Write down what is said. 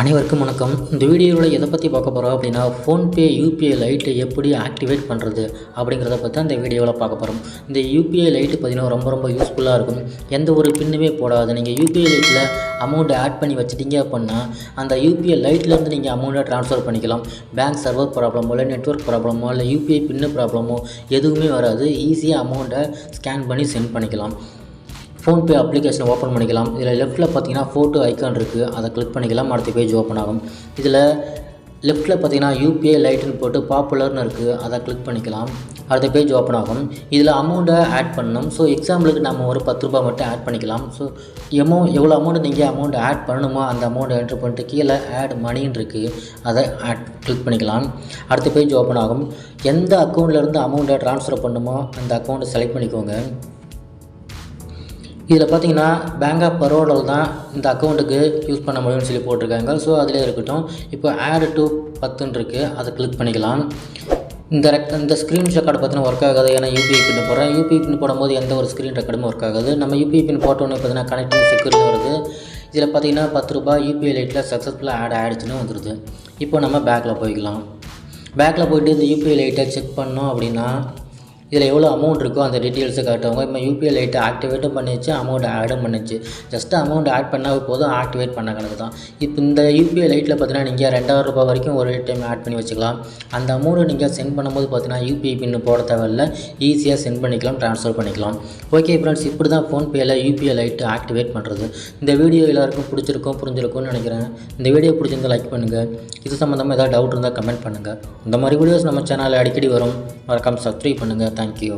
அனைவருக்கும் வணக்கம். இந்த வீடியோவில் எதை பற்றி பார்க்க போகிறோம் அப்படின்னா, ஃபோன்பே யூபிஐ லைட்டை எப்படி ஆக்டிவேட் பண்ணுறது அப்படிங்கிறத பற்றி அந்த வீடியோவில் பார்க்க போகிறோம். இந்த யூபிஐ லைட்டு பார்த்திங்கன்னா ரொம்ப யூஸ்ஃபுல்லாக இருக்கும். எந்த ஒரு பின்னுமே போடாது. நீங்கள் யூபிஐ லைட்டில் அமௌண்ட்டை ஆட் பண்ணி வச்சுட்டீங்க அப்படின்னா, அந்த யூபிஐ லைட்லேருந்து நீங்கள் அமௌண்ட்டை ட்ரான்ஸ்ஃபர் பண்ணிக்கலாம். பேங்க் சர்வர் ப்ராப்ளமோ இல்லை நெட்வொர்க் ப்ராப்ளமோ இல்லை யூபிஐ பின்னு ப்ராப்ளமோ எதுவுமே வராது. ஈஸியாக அமௌண்ட்டை ஸ்கேன் பண்ணி சென்ட் பண்ணிக்கலாம். ஃபோன்பே அப்ளிகேஷனை ஓப்பன் பண்ணிக்கலாம். இதில் லெஃப்ட்டில் பார்த்தீங்கன்னா ஃபோட்டோ ஐக்கான் இருக்குது, அதை கிளிக் பண்ணிக்கலாம். அடுத்த பேஜ் ஓப்பன் ஆகும். இதில் லெஃப்ட்டில் பார்த்தீங்கன்னா யூபிஐ லைட்டுன்னு போட்டு பாப்புலர்னு இருக்குது, அதை கிளிக் பண்ணிக்கலாம். அடுத்த பேஜ் ஓப்பன் ஆகும். இதில் அமௌண்ட்டை ஆட் பண்ணணும். ஸோ எக்ஸாம்பிளுக்கு நம்ம ஒரு 10 ரூபா மட்டும் ஆட் பண்ணிக்கலாம். ஸோ எவ்வளோ அமௌண்ட் நீங்கள் அமௌண்ட் ஆட் பண்ணணுமோ அந்த அமௌண்ட்டை என்ட்ரு பண்ணிட்டு கீழே ஆட் மணின்னு இருக்குது, அதை கிளிக் பண்ணிக்கலாம். அடுத்த பேஜ் ஓப்பன் ஆகும். எந்த அக்கௌண்ட்லேருந்து அமௌண்ட்டை ட்ரான்ஸ்ஃபர் பண்ணணுமோ அந்த அக்கௌண்ட்டை செலக்ட் பண்ணிக்கோங்க. இதில் பார்த்தீங்கன்னா பேங்க் ஆஃப் பரோடாவில் தான் இந்த அக்கௌண்ட்டுக்கு யூஸ் பண்ண முடியும்னு சொல்லி போட்டிருக்காங்க. ஸோ அதிலே இருக்கட்டும். இப்போ ஆட் டு 10 இருக்குது, அதை கிளிக் பண்ணிக்கலாம். இந்த ஸ்க்ரீன் ரெக்கார்டு பார்த்தீங்கன்னா ஒர்க் ஆகாது. ஏன்னா யூபிஐ பின் போடுறேன். யூபிஐ பின் போடும்போது எந்த ஒரு ஸ்க்ரீன் ரெக்கார்டுமே ஒர்க் ஆகாது. நம்ம யூபிஐ பின் போட்டோன்னு பார்த்தீங்கன்னா கனெக்டிங் செக்யூரிட்டி வருது. இதில் பார்த்தீங்கன்னா 10 ரூபா யூபிஐ லைட்டில் சக்ஸஸ்ஃபுல்லாக ஆட் ஆகிடுச்சுன்னு வந்துடுது. இப்போ நம்ம பேக்கில் போய்க்கலாம். பேக்கில் போய்ட்டு இந்த யூபிஐ லைட்டை செக் பண்ணோம் அப்படின்னா இதில் எவ்வளோ அமௌண்ட் இருக்கோ அந்த டீட்டெயில்ஸை காட்டுவாங்க. இப்போ யூபிஐ லைட்டை ஆக்டிவேட்டும் பண்ணிச்சு, அமௌண்ட் ஆடும் பண்ணிச்சு. ஜஸ்ட்டு அமௌண்ட் ஆட் பண்ணால் போதும், ஆக்டிவேட் பண்ண கணக்கு தான். இப்போ இந்த யூபிஐ லைட்டில் பார்த்தீங்கன்னா நீங்கள் 2000 ரூபாய் வரைக்கும் ஒரு டைம் ஆட் பண்ணி வச்சுக்கலாம். அந்த அமௌண்ட்டை நீங்கள் சென்ட் பண்ணும்போது பார்த்தீங்கன்னா யூபிஐ பின்னு போட தேவையில்லை, ஈஸியாக சென்ட் பண்ணிக்கலாம், ட்ரான்ஸ்ஃபர் பண்ணிக்கலாம். ஓகே ஃப்ரெண்ட்ஸ், இப்படி தான் ஃபோன்பேயில் யூபிஐ லைட்டு ஆக்டிவேட் பண்ணுறது. இந்த வீடியோ எல்லாருக்கும் பிடிச்சிருக்கும்னு நினைக்கிறேன். இந்த வீடியோ பிடிச்சிருந்தால் லைக் பண்ணுங்கள். இது சம்மந்தமாக ஏதாவது டவுட் இருந்தால் கமெண்ட் பண்ணுங்கள். இந்த மாதிரி வீடியோஸ் நம்ம சேனலில் அடிக்கடி வரும். மறக்காம சப்ஸ்கிரைப் பண்ணுங்கள். Thank you.